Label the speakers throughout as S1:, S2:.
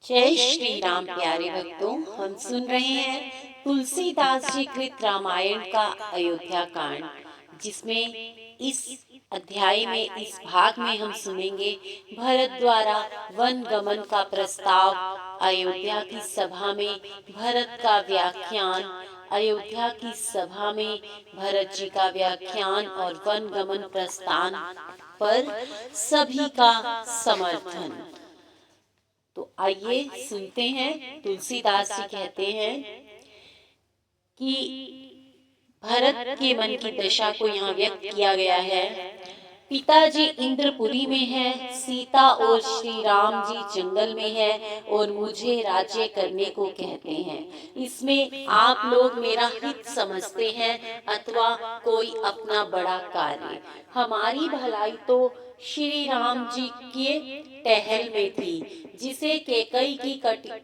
S1: जय श्री राम प्यारे भक्तों, हम सुन रहे हैं तुलसीदास जी कृत रामायण का अयोध्या कांड, जिसमें इस अध्याय में इस भाग में हम सुनेंगे भरत द्वारा वन गमन का प्रस्ताव, अयोध्या की सभा में भरत का व्याख्यान, अयोध्या की सभा में भरत जी का व्याख्यान और वन गमन प्रस्थान पर सभी का समर्थन। तो आइए सुनते हैं। तुलसीदास जी कहते हैं कि भरत के मन की दशा को यहाँ व्यक्त किया गया है। पिताजी इंद्रपुरी में है, सीता और श्री राम जी जंगल में है और मुझे राज्य करने को कहते हैं। इसमें आप लोग मेरा हित समझते हैं अथवा कोई अपना बड़ा कार्य। हमारी भलाई तो श्री राम जी के टहल में थी, जिसे कैकई की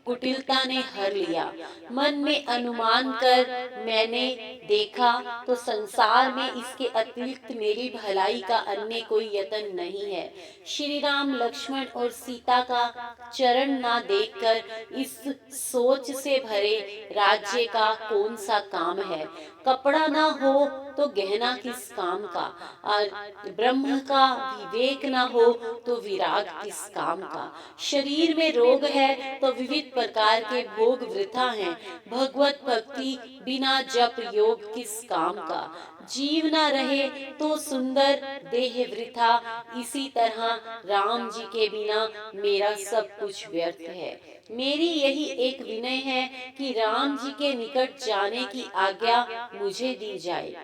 S1: कुटिलता ने हर लिया। मन में अनुमान कर मैंने देखा तो संसार में इसके अतिरिक्त मेरी भलाई का अन्य कोई यत्न नहीं है। श्री राम, लक्ष्मण और सीता का चरण ना देखकर इस सोच से भरे राज्य का कौन सा काम है। कपड़ा ना हो तो गहना किस काम का, और ब्रह्म का विवेक ना हो तो विराग किस काम का। शरीर में रोग है तो विविध प्रकार के भोग वृथा हैं। भगवत भक्ति बिना जप योग किस काम का। जीव ना रहे तो सुंदर देह वृथा। इसी तरह राम जी के बिना मेरा सब कुछ व्यर्थ है। मेरी यही एक विनय है कि राम जी के निकट जाने की आज्ञा मुझे दी जाए।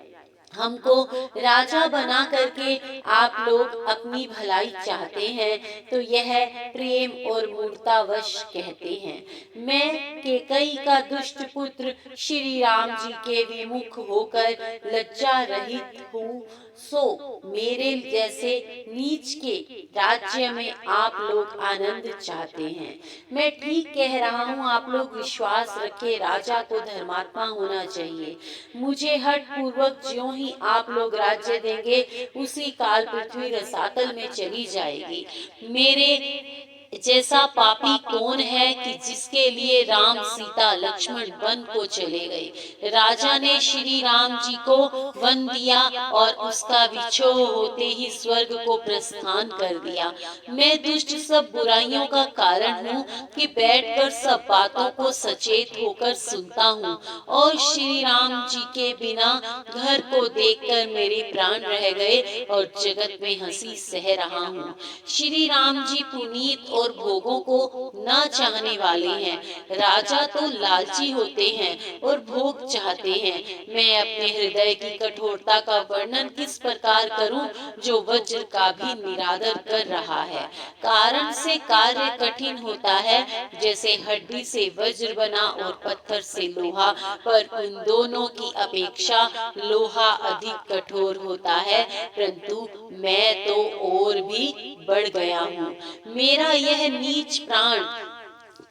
S1: हमको राजा बना करके आप लोग अपनी भलाई चाहते हैं तो यह प्रेम और मूर्तावश कहते हैं। मैं कैकई का दुष्ट पुत्र श्री राम जी के विमुख होकर लज्जा रहित हूँ, सो मेरे जैसे नीच के राज्य में आप लोग आनंद चाहते हैं। मैं ठीक कह रहा हूँ, आप लोग विश्वास रखे, राजा को धर्मात्मा होना चाहिए। मुझे हठ पूर्वक ज्यों ही आप लोग राज्य देंगे उसी काल पृथ्वी रसातल में चली जाएगी। मेरे जैसा पापी कौन है कि जिसके लिए राम, सीता, लक्ष्मण वन को चले गए। राजा ने श्री राम जी को वन दिया और उसका विछोह होते ही स्वर्ग को प्रस्थान कर दिया। मैं दुष्ट सब बुराइयों का कारण हूँ कि बैठकर सब बातों को सचेत होकर सुनता हूँ, और श्री राम जी के बिना घर को देखकर मेरे प्राण रह गए और जगत में हंसी सह रहा हूँ। श्री राम जी पुनीत और भोगों को न चाहने वाले हैं। राजा तो लालची होते हैं और भोग चाहते हैं। मैं अपने हृदय की कठोरता का वर्णन किस प्रकार करूं, जो वज्र का भी निरादर कर रहा है। कारण से कार्य कठिन होता है, जैसे हड्डी से वज्र बना और पत्थर से लोहा, पर उन दोनों की अपेक्षा लोहा अधिक कठोर होता है। परंतु मैं तो और भी बढ़ गया हूँ। मेरा यह नीच प्राण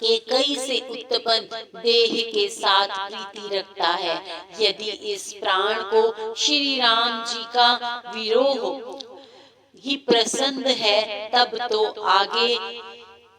S1: कैकई से उत्पन्न देह के साथ प्रीति रखता है। यदि इस प्राण को श्री राम जी का विरोह ही प्रसन्न है, तब तो आगे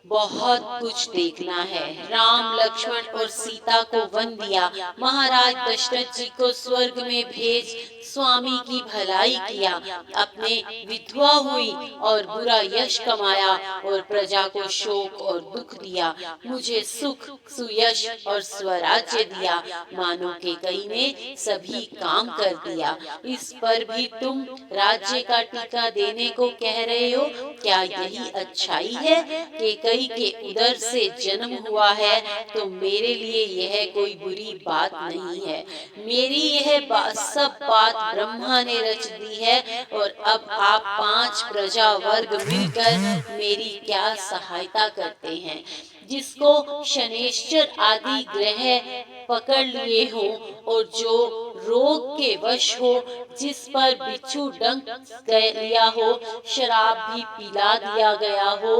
S1: बहुत कुछ देखना है। राम, लक्ष्मण और सीता को वन दिया, महाराज दशरथ जी को स्वर्ग में भेज स्वामी की भलाई किया, अपने विधवा हुई और बुरा यश कमाया और प्रजा को शोक और दुख दिया। मुझे सुख, सुयश और स्वराज्य दिया। मानो कैकई ने सभी काम कर दिया। इस पर भी तुम राज्य का टीका देने को कह रहे हो। क्या यही अच्छाई है? कैकई के उदर से जन्म हुआ है तो मेरे लिए यह कोई बुरी बात नहीं है। मेरी यह सब बात ब्रह्मा ने रच दी है, और अब आप 5 प्रजा वर्ग मिलकर मेरी क्या सहायता करते हैं। जिसको शनैश्चर आदि ग्रह पकड़ लिए हो और जो रोग के वश हो, जिस पर बिच्छू डंक लिया हो, शराब भी पिला दिया गया हो,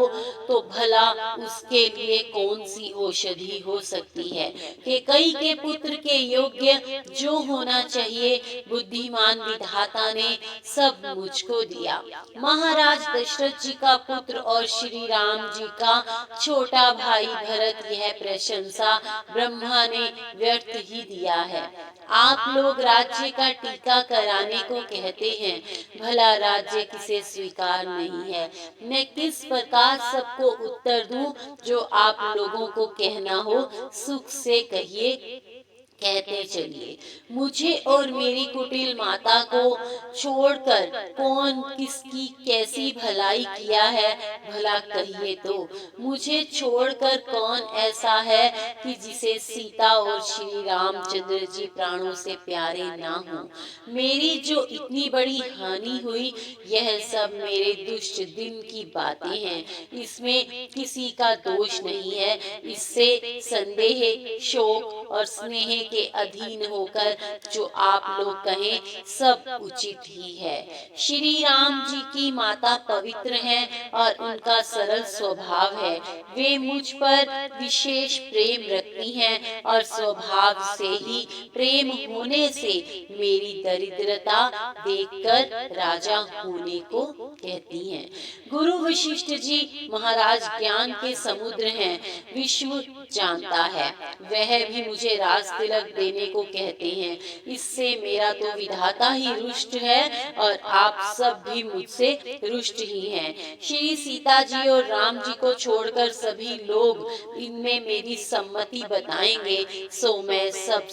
S1: तो भला उसके लिए कौन सी औषधि हो सकती है। कैकेयी के पुत्र के योग्य जो होना चाहिए बुद्धिमान विधाता ने सब मुझको दिया। महाराज दशरथ जी का पुत्र और श्री राम जी का छोटा भाई भरत यह प्रशंसा ब्रह्मा ने व्यर्थ ही दिया है। आप लोग राज्य का टीका कराने को कहते हैं, भला राज्य किसे स्वीकार नहीं है। मैं किस प्रकार सबको उत्तर दूं, जो आप लोगों को कहना हो सुख से कहिए, कहते चलिए। मुझे और मेरी कुटिल माता को छोड़कर कौन किसकी कैसी भलाई किया है, भला कहिए तो। मुझे छोड़कर कौन ऐसा है कि जिसे सीता और श्री रामचंद्र जी प्राणों से प्यारे ना हो। मेरी जो इतनी बड़ी हानि हुई, यह सब मेरे दुष्ट दिन की बातें हैं, इसमें किसी का दोष नहीं है। इससे संदेह, शोक और स्नेह के अधीन होकर जो आप लोग कहें सब उचित ही है। श्री राम जी की माता पवित्र हैं और उनका सरल स्वभाव है। वे मुझ पर विशेष प्रेम रखती हैं और स्वभाव से ही प्रेम होने से मेरी दरिद्रता देखकर राजा होने को कहती हैं। गुरु वशिष्ठ जी महाराज ज्ञान के समुद्र हैं, विश्व जानता है। वह भी मुझे राज तिलक देने को कहते हैं। इससे मेरा तो विधाता ही रुष्ट है और आप सब भी मुझसे रुष्ट ही हैं। श्री सीता जी और राम जी को छोड़कर सभी लोग इनमें मेरी सम्मति बताएंगे, सो मैं सब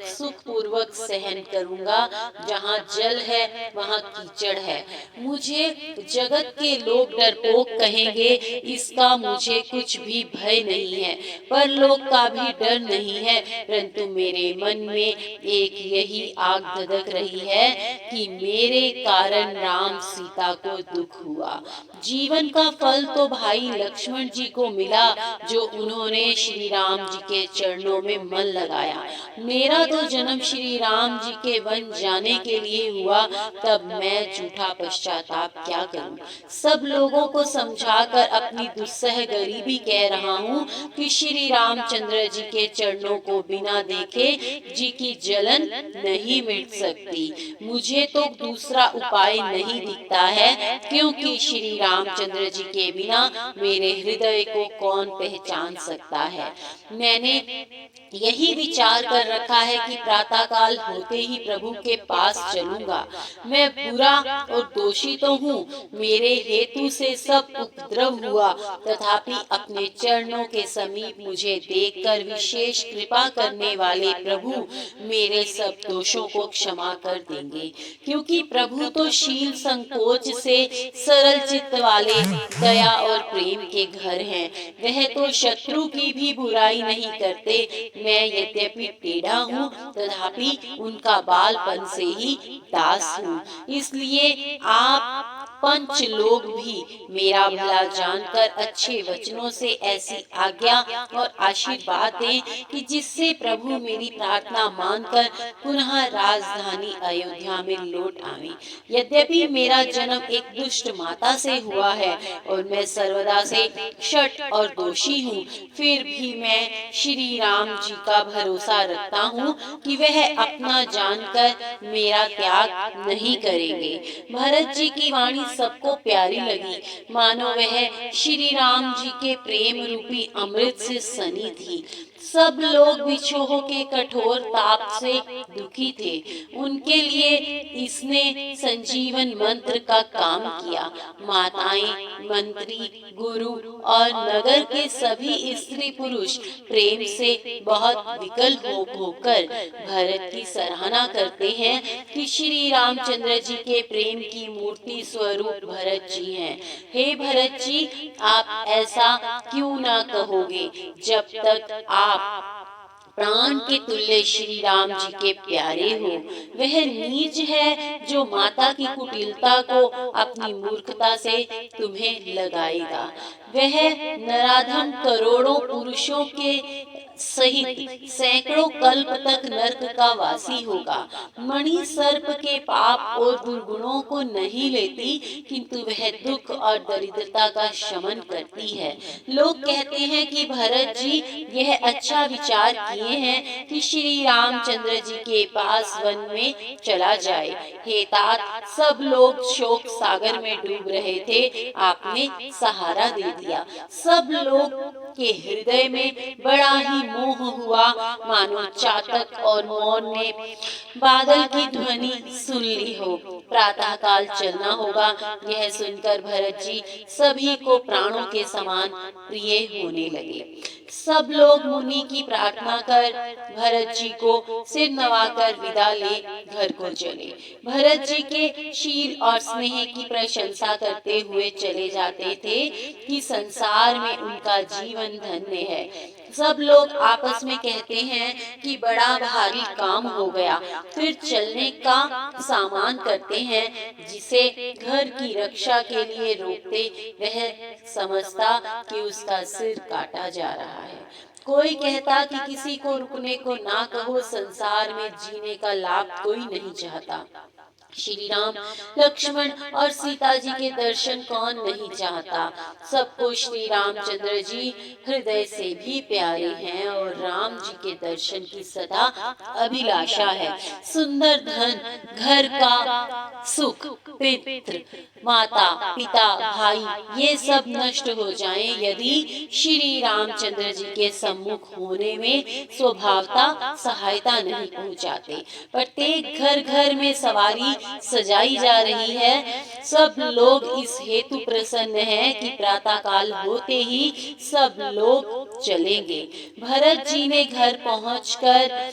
S1: सुख पूर्वक सहन करूंगा। जहाँ जल है वहाँ कीचड़ है। मुझे जगत के लोग डरपोक कहेंगे, इसका मुझे कुछ भी भय नहीं है, पर लोग का भी डर नहीं है, परंतु मेरे मन में एक यही आग धधक रही है कि मेरे कारण राम सीता को दुख हुआ। जीवन का फल तो भाई लक्ष्मण जी को मिला, जो उन्होंने श्री राम जी के चरणों में मन लगाया। मेरा तो जन्म श्री राम जी के वन जाने के लिए हुआ, तब मैं झूठा पश्चाताप क्या करूं। सब लोगों को समझाकर अपनी दुस्सह गरीबी कह रहा हूँ कि श्री रामचंद्र जी के चरणों को बिना देखे जी की जलन नहीं मिट सकती। मुझे तो दूसरा उपाय नहीं दिखता है, क्योंकि श्री रामचंद्र जी के बिना मेरे हृदय को कौन पहचान सकता है। मैंने यही विचार कर रखा है कि प्रातः काल होते ही प्रभु के पास चलूंगा। मैं बुरा और दोषी तो हूँ, मेरे हेतु से सब उपद्रव हुआ, तथापि अपने चरणों के समीप मुझे देखकर विशेष कृपा करने वाले प्रभु मेरे सब दोषों को क्षमा कर देंगे, क्योंकि प्रभु तो शील संकोच से सरल चित्त वाले दया और प्रेम के घर हैं। वह तो शत्रु की भी बुराई नहीं करते। मैं यद्यपि टेढ़ा हूँ, तथापि उनका बालपन से ही दास हूँ। इसलिए आप पंच लोग भी मेरा भला जानकर अच्छे वचनों से ऐसी आज्ञा और आशीर्वाद दें कि जिससे प्रभु मेरी प्रार्थना मानकर पुनः राजधानी अयोध्या में लौट आवे। यद्यपि मेरा जन्म एक दुष्ट माता से हुआ है और मैं सर्वदा से शठ और दोषी हूँ, फिर भी मैं श्री राम जी का भरोसा रखता हूँ कि वह अपना जानकर मेरा त्याग नहीं करेंगे। भरत जी की वाणी सबको प्यारी लगी, मानो वह श्री राम जी के प्रेम रूपी अमृत से सनी थी। सब लोग विछोह के कठोर ताप से दुखी थे। उनके लिए इसने संजीवन मंत्र का काम किया। माताएं, मंत्री, गुरु और नगर के सभी स्त्री पुरुष प्रेम से बहुत विकल होकर भरत की सराहना करते हैं कि श्री रामचंद्र जी के प्रेम की मूर्ति स्वरूप भरत जी हैं। हे भरत जी, आप ऐसा क्यों ना कहोगे, जब तक आप प्राण के तुल्य श्री राम जी के प्यारे हो। वह नीच है जो माता की कुटिलता को अपनी मूर्खता से तुम्हें लगाएगा। वह नराधम करोड़ों पुरुषों के सहित सैकड़ों कल्प तक नर्क का वासी होगा। मणि सर्प के पाप और दुर्गुणों को नहीं लेती, किंतु वह दुख और दरिद्रता का शमन करती है। लोग कहते हैं कि भरत जी यह अच्छा विचार किए हैं कि श्री रामचंद्र जी के पास वन में चला जाए। हे तात, सब लोग शोक सागर में डूब रहे थे, आपने सहारा दे दिया। सब लोग के हृदय में बड़ा ही मोह हुआ, मानो चातक और मोर ने बादल की ध्वनि सुन ली हो। प्रातः काल चलना होगा। यह सुनकर भरत जी सभी को प्राणों के समान प्रिय होने लगे। सब लोग मुनि की प्रार्थना कर भरत जी को सिर नवाकर विदा ले घर को चले। भरत जी के शील और स्नेह की प्रशंसा करते हुए चले जाते थे कि संसार में उनका जीवन धन्य है। सब लोग आपस में कहते हैं कि बड़ा भारी काम हो गया। फिर चलने का सामान करते हैं। जिसे घर की रक्षा के लिए रोकते, वह समझता कि उसका सिर काटा जा रहा है। कोई कहता कि किसी को रुकने को ना कहो, संसार में जीने का लाभ कोई नहीं चाहता। श्री राम, लक्ष्मण और सीता जी के दर्शन कौन नहीं चाहता। सबको श्री रामचंद्र जी हृदय से भी प्यारे हैं और राम जी के दर्शन की सदा अभिलाषा है। सुंदर धन, घर का सुख, पितृ, माता, पिता, भाई, ये सब नष्ट हो जाएं यदि श्री रामचंद्र जी के सम्मुख होने में स्वभावता सहायता नहीं पहुंचाते। प्रत्येक घर घर में सवारी सजाई जा रही है। सब लोग इस हेतु प्रसन्न हैं कि प्रातः काल होते ही सब लोग चलेंगे। भरत जी ने घर पहुंचकर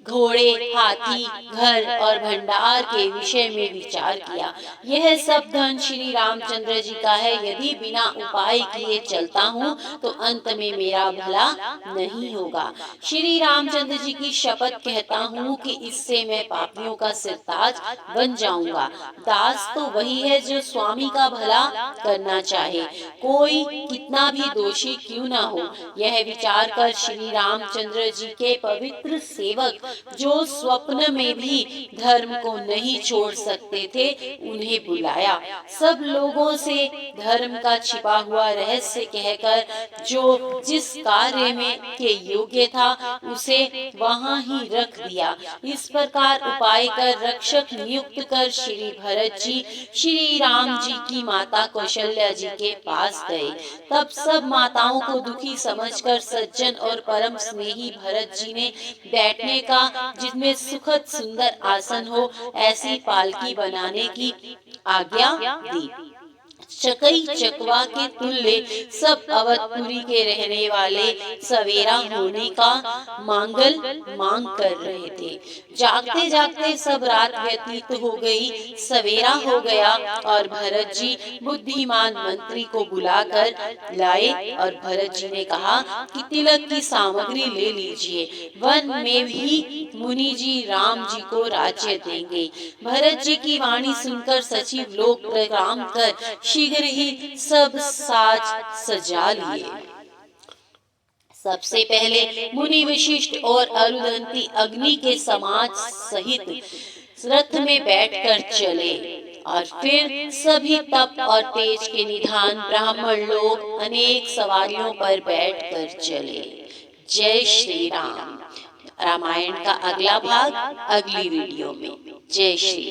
S1: घोड़े, हाथी, घर और भंडार के विषय में विचार किया। यह सब धन श्री रामचंद्र जी का है। यदि बिना उपाय किए चलता हूँ तो अंत में मेरा भला नहीं होगा। श्री रामचंद्र जी की शपथ कहता हूँ कि इससे मैं पापियों का सिरताज बन जाऊंगा। दास तो वही है जो स्वामी का भला करना चाहे, कोई कितना भी दोषी क्यों ना हो। यह विचार कर श्री रामचंद्र जी के पवित्र सेवक, जो स्वप्न में भी धर्म को नहीं छोड़ सकते थे, उन्हें बुलाया। सब लोगों से धर्म का छिपा हुआ रहस्य कहकर जो जिस कार्य में के योग्य था उसे वहां ही रख दिया। इस प्रकार उपाय कर रक्षक नियुक्त कर श्री भरत जी श्री राम जी की माता कौशल्या जी के पास गए। तब सब माताओं को दुखी समझकर सज्जन और परम स्नेही भरत जी ने बैठने का, जिसमें सुखद सुंदर आसन हो, ऐसी पालकी बनाने की आज्ञा दी। चकई चकवा के तुल्य सब अवधपुरी के रहने वाले सवेरा होने का मांगल मांग कर रहे थे। जागते जागते सब रात व्यतीत हो गई। सवेरा हो गया और भरत जी बुद्धिमान मंत्री को बुलाकर लाए और भरत जी ने कहा कि तिलक की सामग्री ले लीजिए, वन में भी मुनि जी राम जी को राज्य देंगे। भरत जी की वाणी सुनकर सचिव लोग प्रणाम कर शीघ्र ही सब साज सजा लिए। सबसे पहले मुनि वशिष्ठ और अरुंधति अग्नि के समाज सहित रथ में बैठकर चले और फिर सभी तप और तेज के निधान ब्राह्मण लोग अनेक सवारियों पर बैठकर चले। जय श्री राम। रामायण का अगला भाग अगली वीडियो में। जय श्री